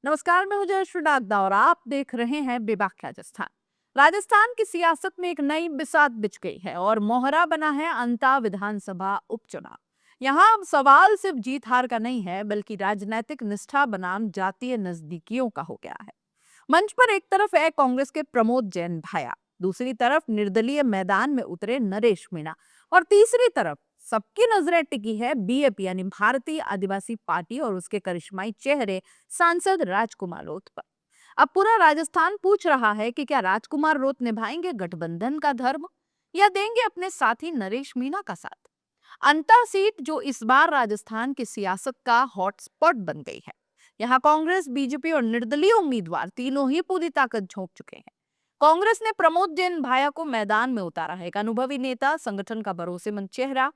नमस्कार, मैं हूं जयश्री डागदा और आप देख रहे हैं बेबाक राजस्थान। राजस्थान की सियासत में एक नई बिसात बिछ गई है और मोहरा बना है अंता विधानसभा उपचुनाव। यहाँ अब सवाल सिर्फ जीत हार का नहीं है, बल्कि राजनीतिक निष्ठा बनाम जातीय नजदीकियों का हो गया है। मंच पर एक तरफ है कांग्रेस के प्रमोद जैन भाया, दूसरी तरफ निर्दलीय मैदान में उतरे नरेश मीणा और तीसरी तरफ सबकी नजरें टिकी है बीएपी यानी भारतीय आदिवासी पार्टी और उसके करिश्माई चेहरे सांसद राजकुमार रोत पर। अब पूरा राजस्थान पूछ रहा है कि क्या राजकुमार रोत निभाएंगे गठबंधन का धर्म या देंगे अपने साथी नरेश मीणा का साथ। अंतर सीट जो इस बार राजस्थान की सियासत का हॉटस्पॉट बन गई है। यहाँ कांग्रेस, बीजेपी और निर्दलीय उम्मीदवार तीनों ही पूरी ताकत झोंक चुके हैं। कांग्रेस ने प्रमोद जैन भाया को मैदान में उतारा है, एक अनुभवी नेता, संगठन का भरोसेमंद चेहरा।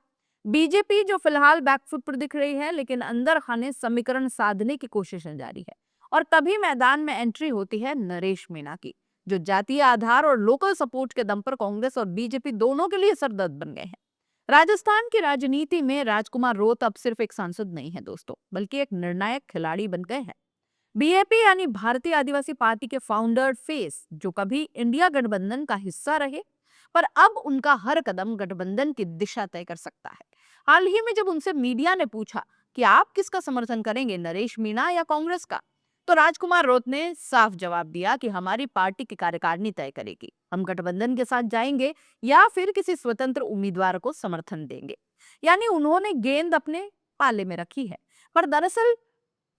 बीजेपी जो फिलहाल बैकफुट पर दिख रही है, लेकिन अंदर खाने समीकरण साधने की कोशिशें जारी है। और तभी मैदान में एंट्री होती है नरेश मीणा की, जो जातीय आधार और लोकल सपोर्ट के दम पर कांग्रेस और बीजेपी दोनों के लिए सरदर्द बन गए हैं। राजस्थान की राजनीति में राजकुमार रोत अब सिर्फ एक सांसद नहीं है दोस्तों, बल्कि एक निर्णायक खिलाड़ी बन गए हैं। बीएपी यानी भारतीय आदिवासी पार्टी के फाउंडर फेस, जो कभी इंडिया गठबंधन का हिस्सा रहे, पर अब उनका हर कदम गठबंधन की दिशा तय कर सकता है। हाल ही में जब उनसे मीडिया ने पूछा कि आप किसका समर्थन करेंगे, नरेश मीणा या कांग्रेस का, तो राजकुमार रोत ने साफ जवाब दिया कि हमारी पार्टी की कार्यकारिणी तय करेगी, हम गठबंधन के साथ जाएंगे या फिर किसी स्वतंत्र उम्मीदवार को समर्थन देंगे। यानी उन्होंने गेंद अपने पाले में रखी है, पर दरअसल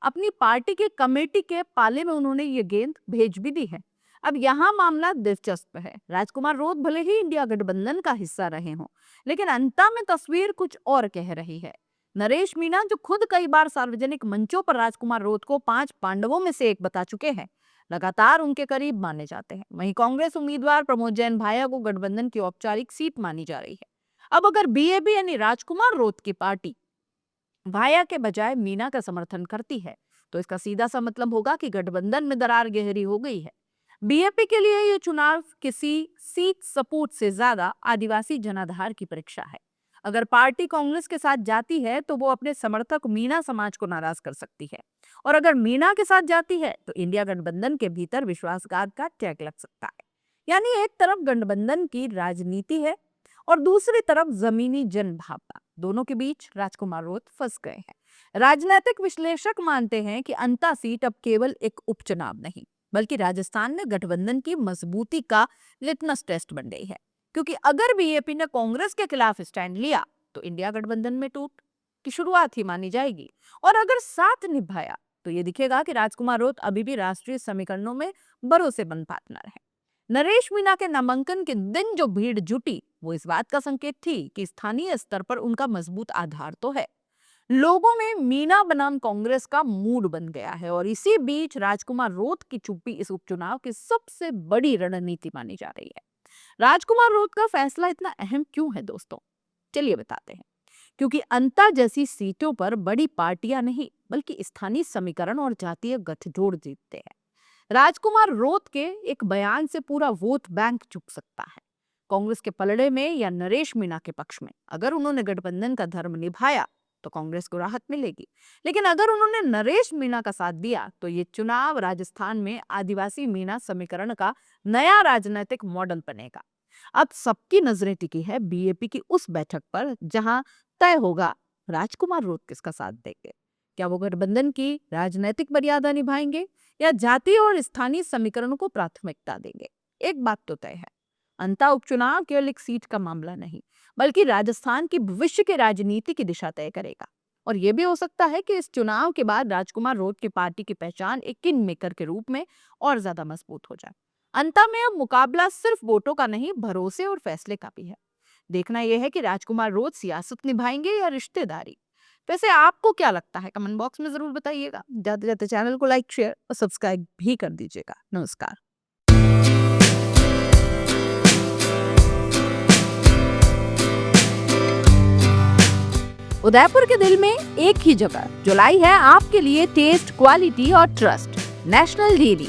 अपनी पार्टी के कमेटी के पाले में उन्होंने ये गेंद भेज भी दी है। अब यहाँ मामला दिलचस्प है। राजकुमार रोत भले ही इंडिया गठबंधन का हिस्सा रहे हों, लेकिन अंत में तस्वीर कुछ और कह रही है। नरेश मीणा, जो खुद कई बार सार्वजनिक मंचों पर राजकुमार रोत को 5 पांडवों में से एक बता चुके हैं, लगातार उनके करीब माने जाते हैं। वहीं कांग्रेस उम्मीदवार प्रमोद जैन भाया को गठबंधन की औपचारिक सीट मानी जा रही है। अब अगर बीएपी यानी राजकुमार रोत की पार्टी भाया के बजाय मीणा का समर्थन करती है, तो इसका सीधा सा मतलब होगा कि गठबंधन में दरार गहरी हो गई है। बीएपी के लिए यह चुनाव किसी सीट सपोर्ट से ज्यादा आदिवासी जनाधार की परीक्षा है। अगर पार्टी कांग्रेस के साथ जाती है तो वो अपने समर्थक मीणा समाज को नाराज कर सकती है, और अगर मीणा के साथ जाती है तो इंडिया गठबंधन के भीतर विश्वासघात का टैग लग सकता है। यानी एक तरफ गठबंधन की राजनीति है और दूसरी तरफ जमीनी जनभावना, दोनों के बीच राजकुमार रोत फंस गए हैं। राजनीतिक विश्लेषक मानते हैं कि अंता सीट अब केवल एक उपचुनाव नहीं, बल्कि राजस्थान में गठबंधन की मजबूती का लिटमस टेस्ट बन गई है। क्योंकि अगर बीएपी ने कांग्रेस के खिलाफ स्टैंड लिया तो इंडिया गठबंधन में टूट की शुरुआत ही मानी जाएगी, और अगर साथ निभाया तो ये दिखेगा कि राजकुमार रोत अभी भी राष्ट्रीय समीकरणों में भरोसेमंद पार्टनर है। नरेश मीणा के नामांकन के दिन जो भीड़ जुटी, वो इस बात का संकेत थी कि स्थानीय स्तर पर उनका मजबूत आधार तो है। लोगों में मीणा बनाम कांग्रेस का मूड बन गया है, और इसी बीच राजकुमार रोत की चुप्पी इस उपचुनाव की सबसे बड़ी रणनीति मानी जा रही है। राजकुमार रोत का फैसला इतना अहम क्यों है दोस्तों? चलिए बताते हैं। क्योंकि अंता जैसी सीटों पर बड़ी पार्टियां नहीं, बल्कि स्थानीय समीकरण और जातीय गठजोड़ जीतते हैं। राजकुमार रोत के एक बयान से पूरा वोट बैंक झुक सकता है, कांग्रेस के पलड़े में या नरेश मीणा के पक्ष में। अगर उन्होंने गठबंधन का धर्म निभाया तो कांग्रेस को राहत मिलेगी, लेकिन अगर उन्होंने नरेश मीणा का साथ दिया तो ये चुनाव राजस्थान में आदिवासी मीणा समीकरण का नया राजनीतिक मॉडल बनेगा। अब सबकी नजरें टिकी है बीएपी की उस बैठक पर जहां तय होगा राजकुमार रोत किसका साथ देंगे। क्या वो गठबंधन की राजनीतिक मर्यादा निभाएंगे या जातीय और स्थानीय समीकरणों को प्राथमिकता देंगे। एक बात तो तय है, अंता उपचुनाव केवल एक सीट का मामला नहीं, बल्कि राजस्थान की भविष्य की राजनीति की दिशा तय करेगा। और यह भी हो सकता है कि इस चुनाव के बाद राजकुमार रोत की पार्टी की पहचान एक किंग मेकर के रूप में और ज्यादा मजबूत हो जाए। अंता में अब मुकाबला सिर्फ वोटों का नहीं, भरोसे और फैसले का भी है। देखना यह है कि राजकुमार रोत सियासत निभाएंगे या रिश्तेदारी। वैसे आपको क्या लगता है, कमेंट बॉक्स में जरूर बताइएगा। जाते जाते चैनल को लाइक, शेयर और सब्सक्राइब भी कर दीजिएगा। नमस्कार। उदयपुर के दिल में एक ही जगह जो लाई है आपके लिए टेस्ट, क्वालिटी और ट्रस्ट, नेशनल डेयरी।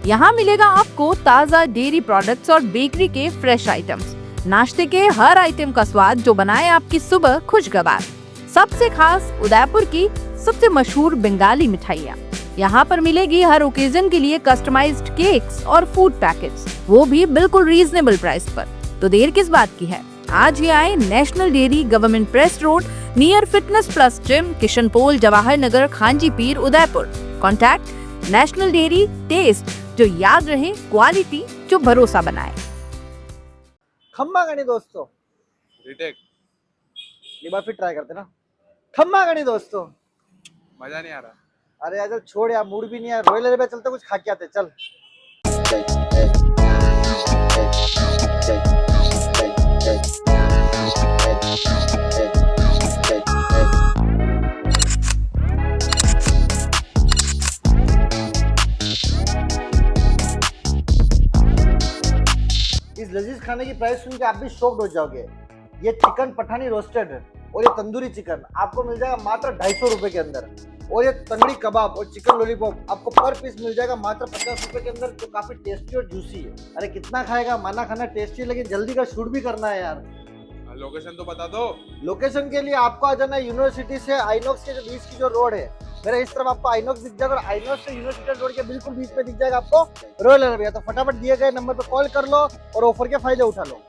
यहाँ मिलेगा आपको ताजा डेयरी प्रोडक्ट्स और बेकरी के फ्रेश आइटम्स, नाश्ते के हर आइटम का स्वाद जो बनाए आपकी सुबह खुशगवार। सबसे खास उदयपुर की सबसे मशहूर बंगाली मिठाइयाँ, यहाँ पर मिलेगी हर ओकेजन के लिए कस्टमाइज्ड केक्स और फूड पैकेट्स, वो भी बिल्कुल रीजनेबल प्राइस पर। तो देर किस बात की है, आज ही आए national dairy, government press road, near fitness plus gym, Kishan Pol, Jawahar Nagar, Khanchi Peer, Udaipur. Contact national dairy, test जो याद रहे, क्वालिटी जो भरोसा बनाए। खम्मा गणी दोस्तों, रिटेक ये बार फिर ट्राई करते ना। खम्मा गणी दोस्तों, मजा नहीं आ रहा। अरे यार चल छोड़ यार, मूड भी नहीं है। रॉयल एयर पे चलते, कुछ खा के आते, चल। इस लजीज खाने की प्राइस सुन के आप भी शॉक्ड हो जाओगे। ये चिकन पठानी रोस्टेड और ये तंदूरी चिकन आपको मिल जाएगा मात्र 250 रुपए के अंदर। और ये तंगड़ी कबाब और चिकन लॉलीपॉप आपको पर पीस मिल जाएगा मात्र 50 रुपए के अंदर, जो काफी टेस्टी और जूसी है। अरे कितना खाएगा, माना खाना टेस्टी, लेकिन जल्दी का शूट भी करना है यार। लोकेशन तो बता दो। लोकेशन के लिए आपको आ जाना है यूनिवर्सिटी से आइनॉक्स के जो बीच की जो रोड है, मेरे इस तरफ आपको आइनॉक्स दिख जाएगा और आइनॉक्स से यूनिवर्सिटी रोड के बिल्कुल बीच में दिख जाएगा आपको रॉयल एयर। तो फटाफट दिए गए नंबर पर कॉल कर लो और ऑफर के फायदे उठा लो।